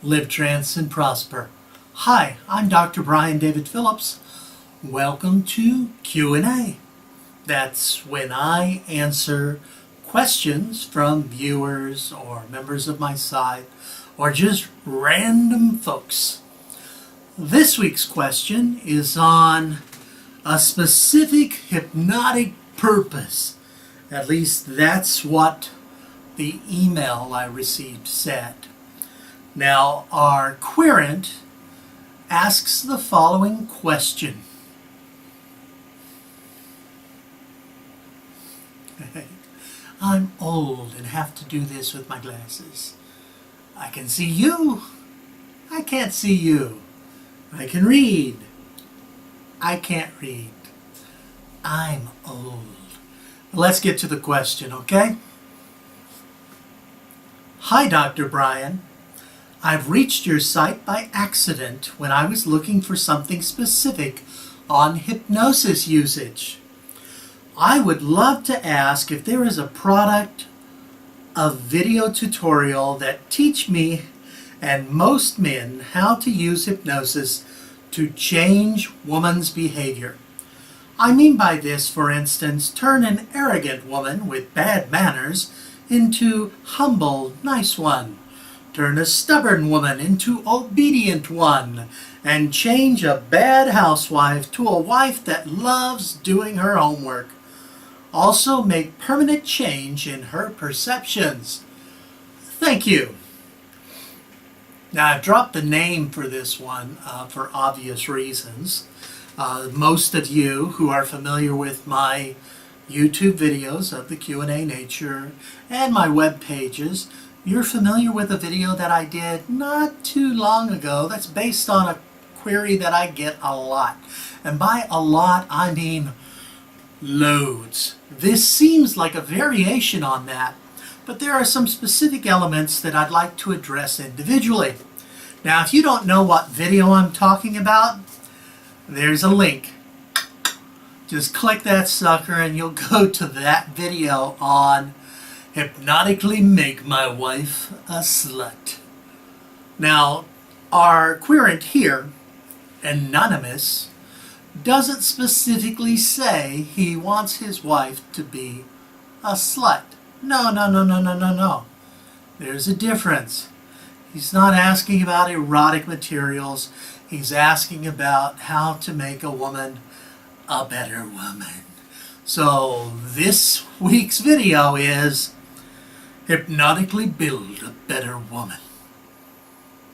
live, trance, and prosper. Hi, I'm Dr. Brian David Phillips. Welcome to Q&A. That's when I answer questions from viewers or members of my site or just random folks. This week's question is on a specific hypnotic purpose. At least that's what the email I received said. Now, our querent asks the following question. I'm old and have to do this with my glasses. I can see you. I can't see you. I can read. I can't read. I'm old. Let's get to the question, okay? Hi, Dr. Brian. I've reached your site by accident when I was looking for something specific on hypnosis usage. I would love to ask if there is a product, a video tutorial that teach me and most men how to use hypnosis to change woman's behavior. I mean by this, for instance, turn an arrogant woman with bad manners into humble, nice one. Turn a stubborn woman into obedient one, and change a bad housewife to a wife that loves doing her homework. Also make permanent change in her perceptions. Thank you. Now, I've dropped the name for this one for obvious reasons. Most of you who are familiar with my YouTube videos of the Q&A nature and my web pages, you're familiar with a video that I did not too long ago that's based on a query that I get a lot. And by a lot, I mean loads. This seems like a variation on that, but there are some specific elements that I'd like to address individually. Now, if you don't know what video I'm talking about, there's a link. Just click that sucker and you'll go to that video on Hypnotically Make My Wife a Slut. Now, our querent here, anonymous, doesn't specifically say he wants his wife to be a slut. No. There's a difference. He's not asking about erotic materials. He's asking about how to make a woman a better woman. So this week's video is Hypnotically Build a Better Woman.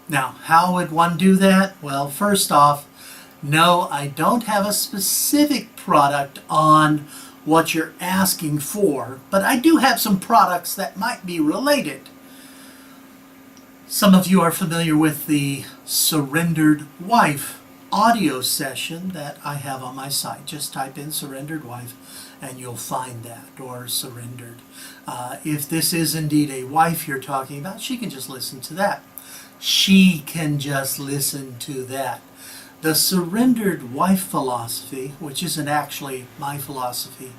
Now, how would one do that? Well, first off, no, I don't have a specific product on what you're asking for, but I do have some products that might be related. Some of you are familiar with the Surrendered Wife audio session that I have on my site. Just type in Surrendered Wife and you'll find that, or Surrendered. If this is indeed a wife you're talking about, she can just listen to that. She can just listen to that. The Surrendered Wife philosophy, which isn't actually my philosophy,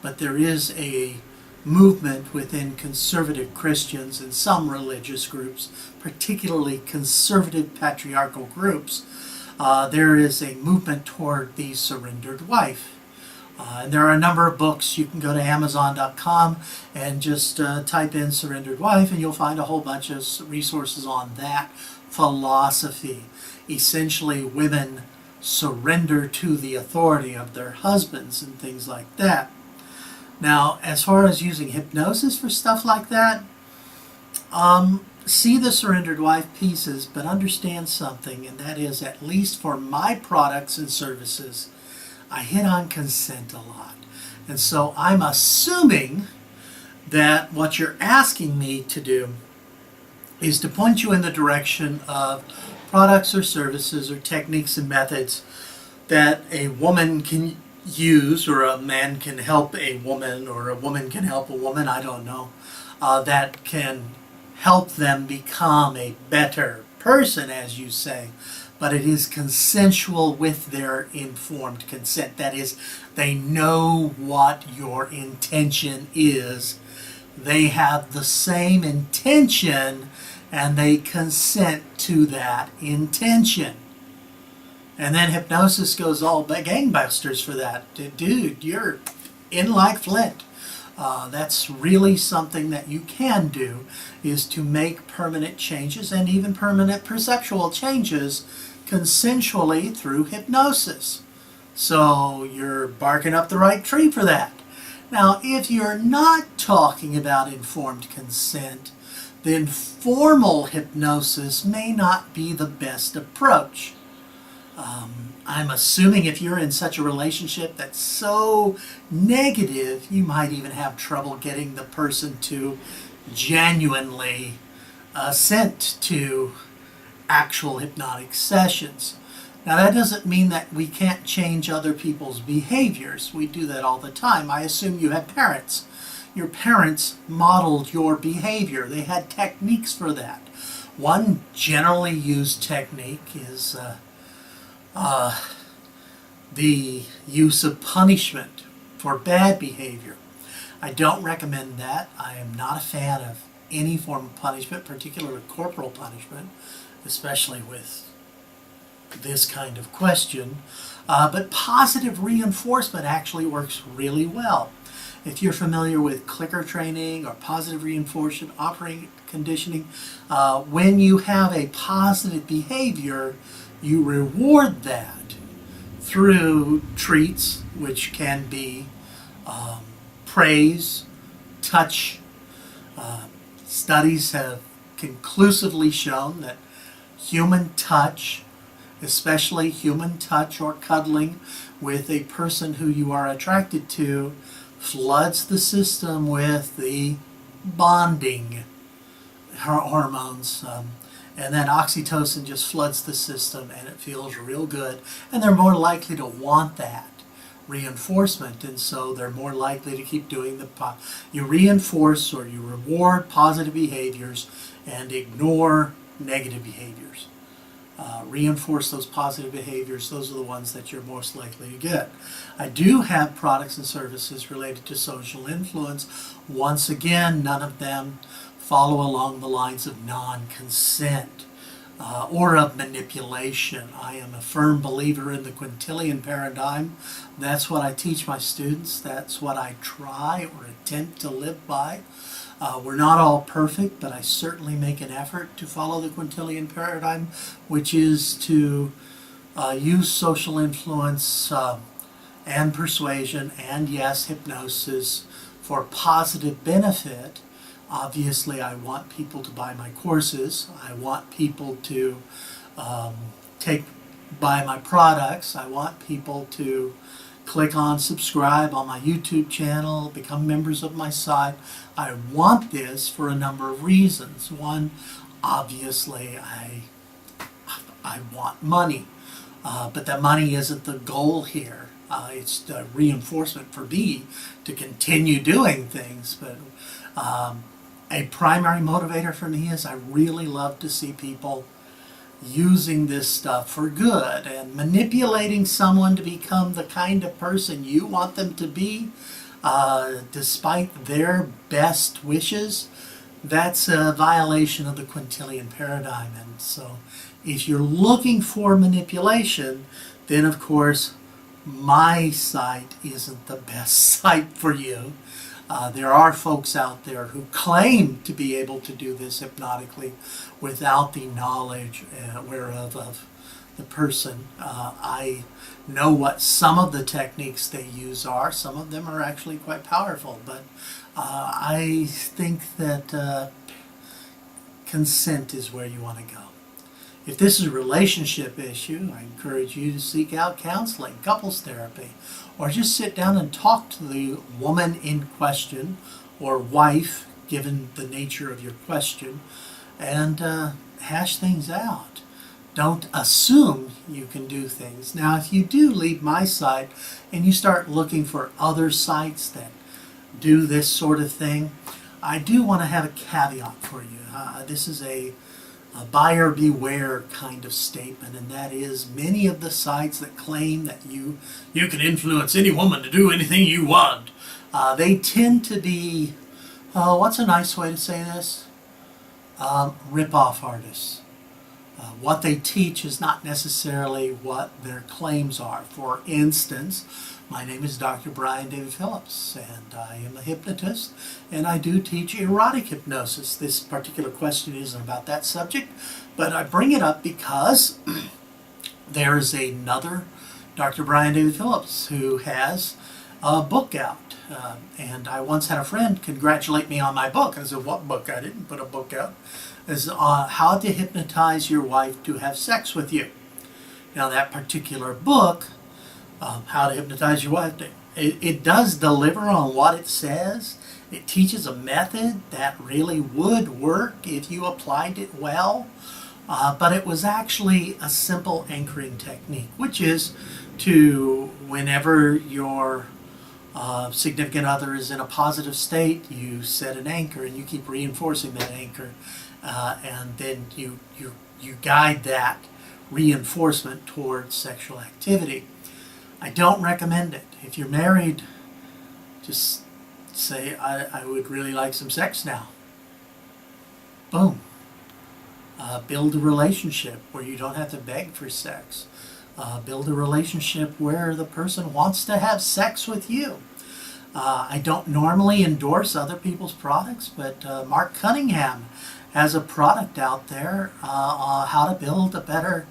but there is a movement within conservative Christians and some religious groups, particularly conservative patriarchal groups, there is a movement toward the surrendered wife. And there are a number of books. You can go to Amazon.com and just type in Surrendered Wife and you'll find a whole bunch of resources on that philosophy. Essentially, women surrender to the authority of their husbands and things like that. Now, as far as using hypnosis for stuff like that, see the Surrendered Wife pieces, but understand something, and that is, at least for my products and services, I hit on consent a lot. And so I'm assuming that what you're asking me to do is to point you in the direction of products or services or techniques and methods that a woman can use, or a man can help a woman, or a woman can help a woman, I don't know, that can help them become a better person, as you say. But it is consensual with their informed consent. That is, they know what your intention is. They have the same intention and they consent to that intention. And then hypnosis goes all gangbusters for that. Dude, you're in like Flint. That's really something that you can do, is to make permanent changes and even permanent perceptual changes consensually through hypnosis. So you're barking up the right tree for that. Now, if you're not talking about informed consent, then formal hypnosis may not be the best approach. I'm assuming if you're in such a relationship that's so negative, you might even have trouble getting the person to genuinely assent to actual hypnotic sessions. Now, that doesn't mean that we can't change other people's behaviors. We do that all the time. I assume you have parents. Your parents modeled your behavior. They had techniques for that. One generally used technique is the use of punishment for bad behavior. I don't recommend that. I am not a fan of any form of punishment, particularly corporal punishment, especially with this kind of question. But positive reinforcement actually works really well. If you're familiar with clicker training or positive reinforcement, operating conditioning, when you have a positive behavior, you reward that through treats, which can be praise, touch. Studies have conclusively shown that human touch, especially human touch or cuddling with a person who you are attracted to, floods the system with the bonding hormones. And then oxytocin just floods the system and it feels real good. And they're more likely to want that reinforcement, and so they're more likely to keep doing you reinforce or you reward positive behaviors and ignore negative behaviors. Reinforce those positive behaviors. Those are the ones that you're most likely to get. I do have products and services related to social influence. Once again, none of them follow along the lines of non-consent or of manipulation. I am a firm believer in the quintillion paradigm. That's what I teach my students. That's what I try or attempt to live by. We're not all perfect, but I certainly make an effort to follow the quintillion paradigm, which is to use social influence and persuasion and, yes, hypnosis for positive benefit. Obviously, I want people to buy my courses. I want people to buy my products. I want people to click on subscribe on my YouTube channel, become members of my site. I want this for a number of reasons. One, obviously, I want money, but the money isn't the goal here. It's the reinforcement for me to continue doing things. But a primary motivator for me is I really love to see people using this stuff for good and manipulating someone to become the kind of person you want them to be, despite their best wishes. That's a violation of the quintillion paradigm. And so if you're looking for manipulation, then of course my site isn't the best site for you. There are folks out there who claim to be able to do this hypnotically without the knowledge whereof of the person. I know what some of the techniques they use are. Some of them are actually quite powerful, but I think that consent is where you want to go. If this is a relationship issue, I encourage you to seek out counseling, couples therapy, or just sit down and talk to the woman in question, or wife, given the nature of your question, and hash things out. Don't assume you can do things. Now, if you do leave my site and you start looking for other sites that do this sort of thing, I do want to have a caveat for you. This is a buyer beware kind of statement, and that is many of the sites that claim that you can influence any woman to do anything you want, they tend to be, what's a nice way to say this? rip-off artists. What they teach is not necessarily what their claims are. For instance, my name is Dr. Brian David Phillips, and I am a hypnotist, and I do teach erotic hypnosis. This particular question isn't about that subject, but I bring it up because there is another Dr. Brian David Phillips who has a book out. And I once had a friend congratulate me on my book. I said, what book? I didn't put a book out. It's How to Hypnotize Your Wife to Have Sex with You. Now that particular book, How to Hypnotize Your Wife, it does deliver on what it says. It teaches a method that really would work if you applied it well. But it was actually a simple anchoring technique, which is to, whenever your significant other is in a positive state, you set an anchor and you keep reinforcing that anchor, and then you guide that reinforcement towards sexual activity. I don't recommend it. If you're married, just say, I would really like some sex now. Boom. Build a relationship where you don't have to beg for sex. Build a relationship where the person wants to have sex with you. I don't normally endorse other people's products, but Mark Cunningham has a product out there on how to build a better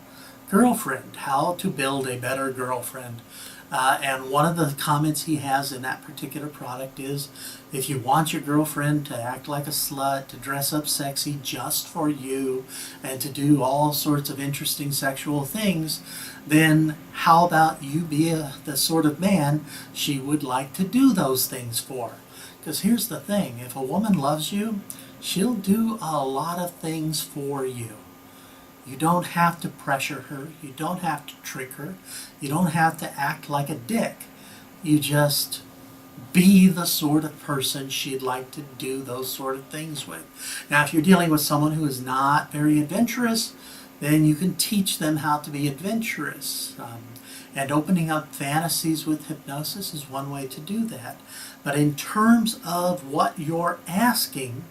girlfriend, how to build a better girlfriend. And one of the comments he has in that particular product is, if you want your girlfriend to act like a slut, to dress up sexy just for you, and to do all sorts of interesting sexual things, then how about you be the sort of man she would like to do those things for? Because here's the thing, if a woman loves you, she'll do a lot of things for you. You don't have to pressure her. You don't have to trick her. You don't have to act like a dick. You just be the sort of person she'd like to do those sort of things with. Now, if you're dealing with someone who is not very adventurous, then you can teach them how to be adventurous. And opening up fantasies with hypnosis is one way to do that. But in terms of what you're asking,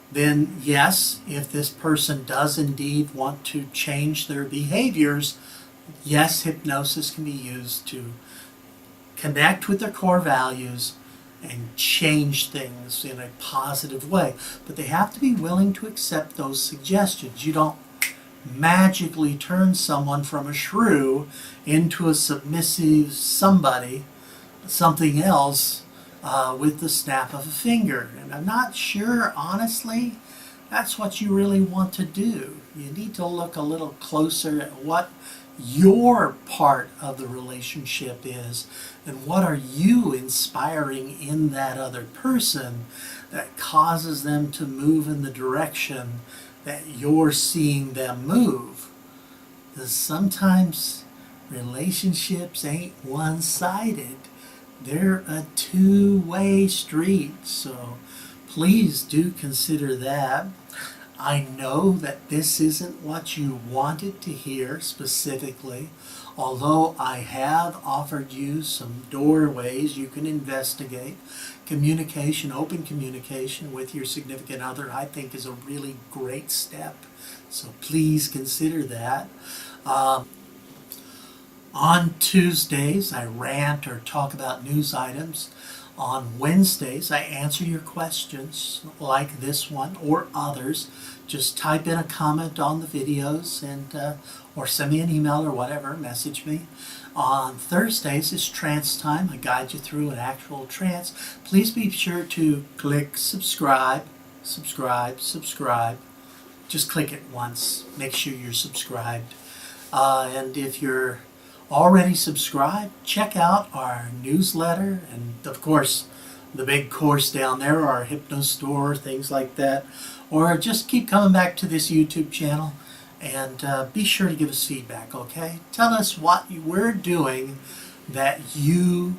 then yes, if this person does indeed want to change their behaviors, yes, hypnosis can be used to connect with their core values and change things in a positive way. But they have to be willing to accept those suggestions. You don't magically turn someone from a shrew into a submissive somebody, something else, with the snap of a finger. And I'm not sure, honestly, that's what you really want to do. You need to look a little closer at what your part of the relationship is, and what are you inspiring in that other person that causes them to move in the direction that you're seeing them move. Because sometimes relationships ain't one-sided. They're a two-way street, so please do consider that. I know that this isn't what you wanted to hear specifically, although I have offered you some doorways you can investigate. Communication, open communication with your significant other, I think is a really great step, so please consider that. On Tuesdays, I rant or talk about news items. On Wednesdays, I answer your questions like this one or others. Just type in a comment on the videos and or send me an email or whatever, message me. On Thursdays is trance time. I guide you through an actual trance. Please be sure to click subscribe, subscribe, subscribe. Just click it once. Make sure you're subscribed. And if you're already subscribed, check out our newsletter and of course the big course down there, our Hypno Store, things like that. Or just keep coming back to this YouTube channel and be sure to give us feedback, okay? Tell us what we're doing that you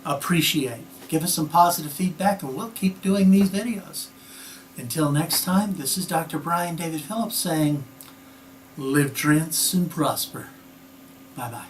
appreciate. Give us some positive feedback and we'll keep doing these videos. Until next time, this is Dr. Brian David Phillips saying, live trance and prosper. Bye-bye.